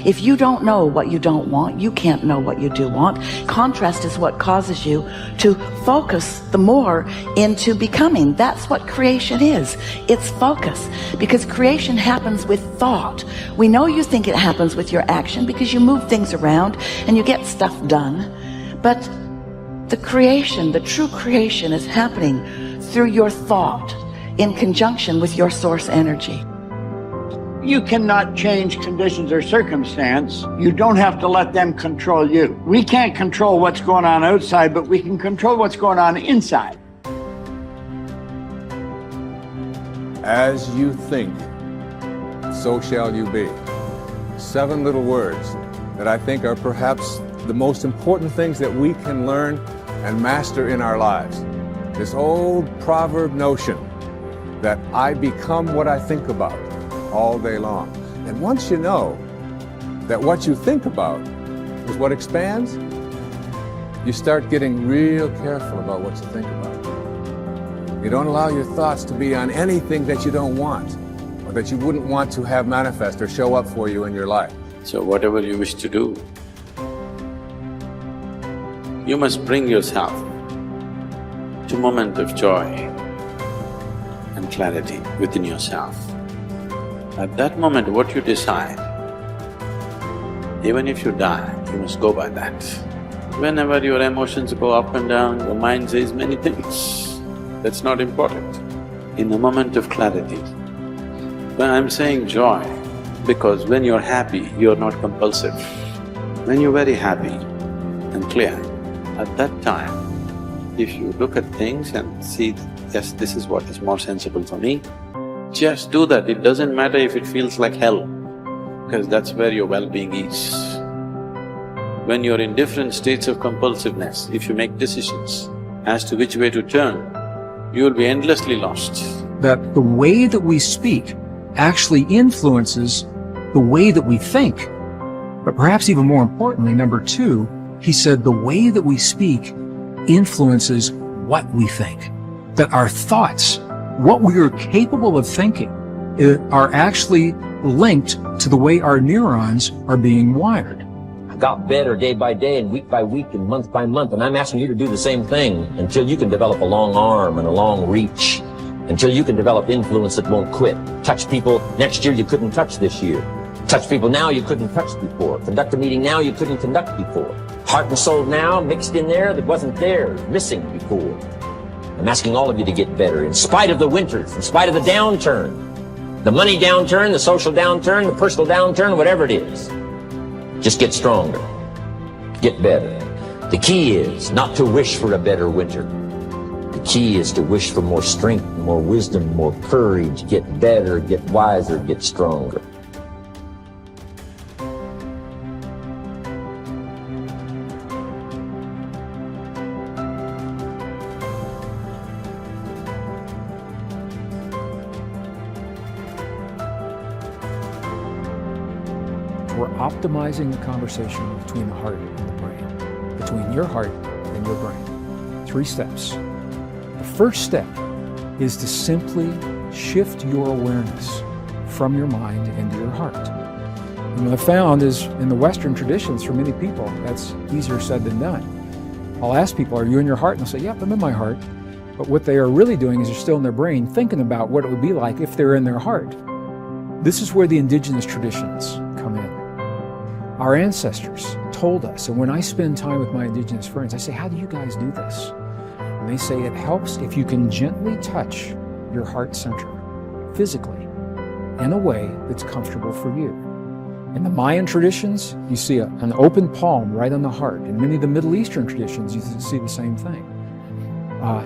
If you don't know what you don't want, you can't know what you do want. Contrast is what causes you to focus the more into becoming. That's what creation is. It's focus. Because creation happens with thought. We know you think it happens with your action because you move things around and you get stuff done. But the creation, the true creation, is happening through your thought in conjunction with your source energy. You cannot change conditions or circumstance. You don't have to let them control you. We can't control what's going on outside, but we can control what's going on inside. As you think, so shall you be. 7 little words that I think are perhaps the most important things that we can learn and master in our lives. This old proverb notion that I become what I think about all day long. And once you know that what you think about is what expands, you start getting real careful about what you think about. You don't allow your thoughts to be on anything that you don't want or that you wouldn't want to have manifest or show up for you in your life. So whatever you wish to do, you must bring yourself to a moment of joy and clarity within yourself. At that moment, what you decide, even if you die, you must go by that. Whenever your emotions go up and down, your mind says many things. That's not important. In a moment of clarity, when I'm saying joy, because when you're happy, you're not compulsive. When you're very happy and clear, at that time, if you look at things and see, yes, this is what is more sensible for me, just do that. It doesn't matter if it feels like hell, because that's where your well-being is. When you're in different states of compulsiveness, if you make decisions as to which way to turn, you'll be endlessly lost. That the way that we speak actually influences the way that we think. But perhaps even more importantly, number 2, he said the way that we speak influences what we think. That our thoughts, what we are capable of thinking, are actually linked to the way our neurons are being wired. I got better day by day and week by week and month by month, and I'm asking you to do the same thing until you can develop a long arm and a long reach, until you can develop influence that won't quit. Touch people next year you couldn't touch this year. Touch people now you couldn't touch before. Conduct a meeting now you couldn't conduct before. Heart and soul now mixed in there that wasn't there, missing before. I'm asking all of you to get better in spite of the winters, in spite of the downturn, the money downturn, the social downturn, the personal downturn, whatever it is. Just get stronger, get better. The key is not to wish for a better winter. The key is to wish for more strength, more wisdom, more courage, get better, get wiser, get stronger. We're optimizing the conversation between the heart and the brain, between your heart and your brain. 3 steps. The first step is to simply shift your awareness from your mind into your heart. And what I found is in the Western traditions, for many people, that's easier said than done. I'll ask people, are you in your heart? And they'll say, yep, I'm in my heart. But what they are really doing is they're still in their brain thinking about what it would be like if they're in their heart. This is where the indigenous traditions come in. Our ancestors told us, and when I spend time with my indigenous friends, I say, how do you guys do this? And they say it helps if you can gently touch your heart center, physically, in a way that's comfortable for you. In the Mayan traditions, you see an open palm right on the heart. In many of the Middle Eastern traditions, you see the same thing.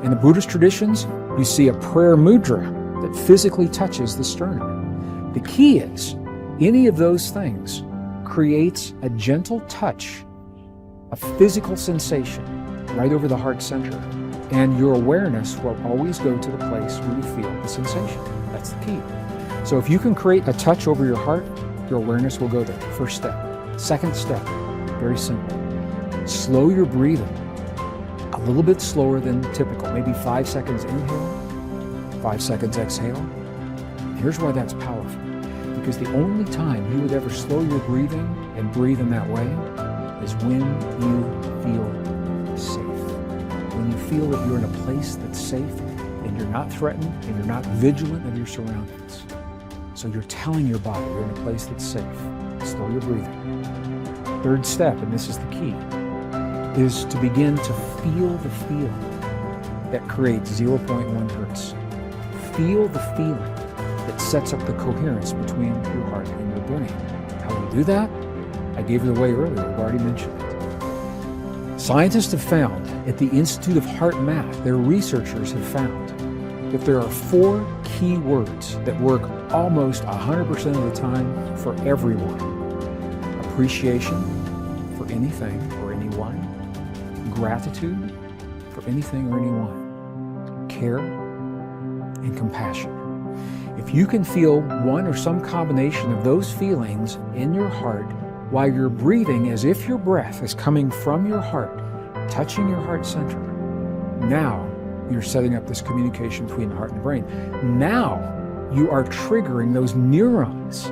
In the Buddhist traditions, you see a prayer mudra that physically touches the sternum. The key is, any of those things creates a gentle touch, a physical sensation right over the heart center, and your awareness will always go to the place where you feel the sensation. That's the key. So if you can create a touch over your heart, your awareness will go there. First step. Second step, very simple. Slow your breathing a little bit slower than typical, maybe 5 seconds inhale, 5 seconds exhale. Here's why that's powerful. Because the only time you would ever slow your breathing and breathe in that way is when you feel safe. When you feel that you're in a place that's safe and you're not threatened and you're not vigilant of your surroundings. So you're telling your body you're in a place that's safe. Slow your breathing. Third step, and this is the key, is to begin to feel the feeling that creates 0.1 hertz. Feel the feeling that sets up the coherence between your heart and your brain. How do you do that? I gave it away earlier, I've already mentioned it. Scientists have found, at the Institute of Heart Math, their researchers have found that there are 4 key words that work almost 100% of the time for everyone. Appreciation for anything or anyone. Gratitude for anything or anyone. Care and compassion. If you can feel one or some combination of those feelings in your heart while you're breathing as if your breath is coming from your heart, touching your heart center, now you're setting up this communication between the heart and the brain. Now you are triggering those neurons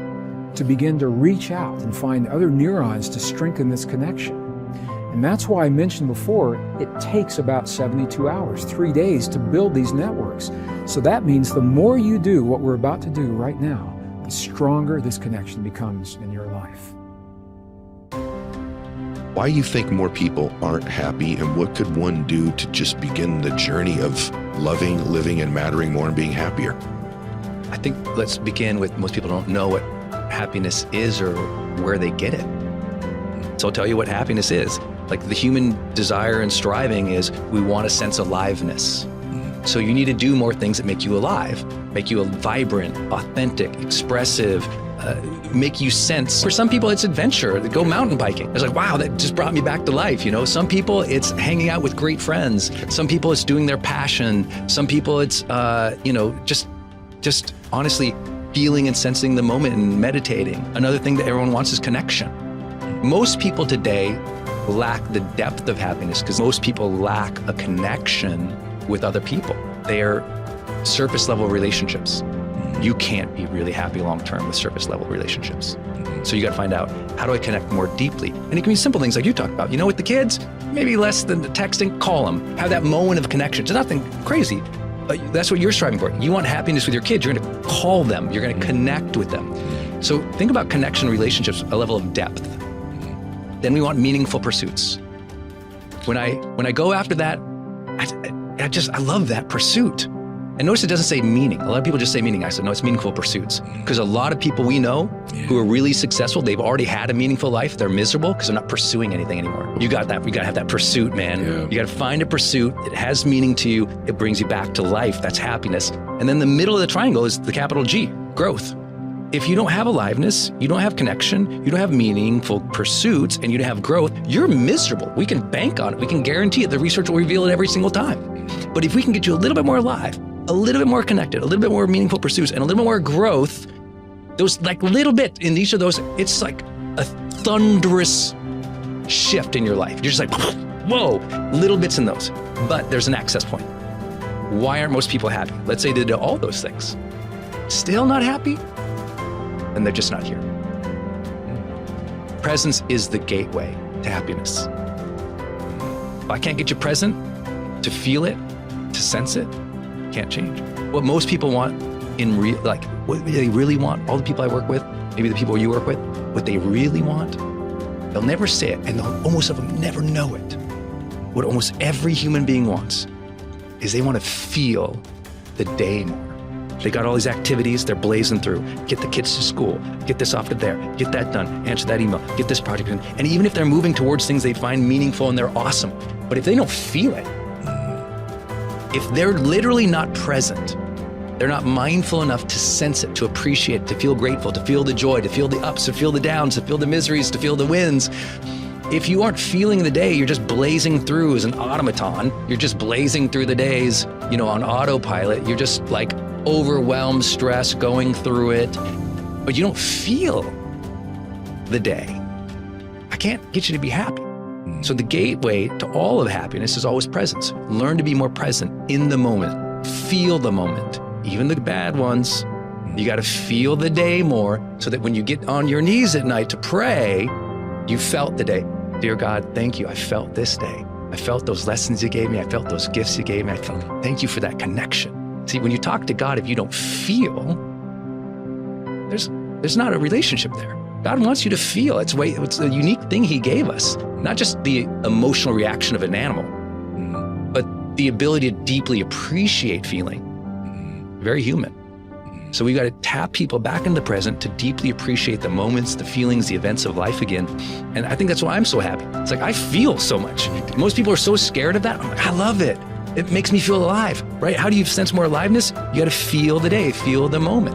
to begin to reach out and find other neurons to strengthen this connection. And that's why I mentioned before, it takes about 72 hours, 3 days to build these networks. So that means the more you do what we're about to do right now, the stronger this connection becomes in your life. Why you think more people aren't happy, and what could one do to just begin the journey of loving, living, and mattering more and being happier? I think let's begin with most people don't know what happiness is or where they get it. So I'll tell you what happiness is. Like the human desire and striving is we want a sense of aliveness. So you need to do more things that make you alive, make you vibrant, authentic, expressive, make you sense. For some people, it's adventure. They go mountain biking. It's like, wow, that just brought me back to life. You know, some people it's hanging out with great friends. Some people it's doing their passion. Some people it's, just honestly feeling and sensing the moment and meditating. Another thing that everyone wants is connection. Most people today lack the depth of happiness because most people lack a connection with other people. They're surface level relationships. You can't be really happy long-term with surface level relationships. So you got to find out, how do I connect more deeply? And it can be simple things like you talked about. You know, with the kids, maybe less than the texting, call them. Have that moment of connection. It's nothing crazy. That's what you're striving for. You want happiness with your kids, you're going to call them. You're going to connect with them. So think about connection relationships, a level of depth. Then we want meaningful pursuits. When I go after that, I love that pursuit. And notice it doesn't say meaning. A lot of people just say meaning. I said, no, it's meaningful pursuits. Because a lot of people we know who are really successful, they've already had a meaningful life. They're miserable because they're not pursuing anything anymore. You got that. You got to have that pursuit, man. Yeah. You got to find a pursuit. It has meaning to you. It brings you back to life. That's happiness. And then the middle of the triangle is the capital G, growth. If you don't have aliveness, you don't have connection, you don't have meaningful pursuits, and you don't have growth, you're miserable. We can bank on it. We can guarantee it. The research will reveal it every single time. But if we can get you a little bit more alive, a little bit more connected, a little bit more meaningful pursuits, and a little bit more growth, those like little bit in each of those, it's like a thunderous shift in your life. You're just like, whoa, little bits in those. But there's an access point. Why aren't most people happy? Let's say they did all those things. Still not happy? And they're just not here. Presence is the gateway to happiness. If I can't get you present, to feel it, to sense it, can't change. What most people want in real, like what they really want, all the people I work with, maybe the people you work with, what they really want, they'll never say it, and almost of them never know it. What almost every human being wants is they want to feel the day more. They got all these activities, they're blazing through. Get the kids to school, get this off to there, get that done, answer that email, get this project done. And even if they're moving towards things they find meaningful and they're awesome, but if they don't feel it, if they're literally not present, they're not mindful enough to sense it, to appreciate it, to feel grateful, to feel the joy, to feel the ups, to feel the downs, to feel the miseries, to feel the wins. If you aren't feeling the day, you're just blazing through as an automaton. You're just blazing through the days, on autopilot. You're just like overwhelmed, stress, going through it, but you don't feel the day. I can't get you to be happy. So the gateway to all of happiness is always presence. Learn to be more present in the moment. Feel the moment, even the bad ones. You got to feel the day more so that when you get on your knees at night to pray, You felt the day. Dear God, thank you. I felt this day. I felt those lessons you gave me. I felt those gifts you gave me. I felt, thank you for that connection. See, when you talk to God, if you don't feel, there's not a relationship there. God wants you to feel. It's a unique thing he gave us. Not just the emotional reaction of an animal, but the ability to deeply appreciate feeling. Very human. So we got to tap people back in the present to deeply appreciate the moments, the feelings, the events of life again. And I think that's why I'm so happy. It's like, I feel so much. Most people are so scared of that. I'm like, I love it. It makes me feel alive, right? How do you sense more aliveness? You got to feel the day, feel the moment.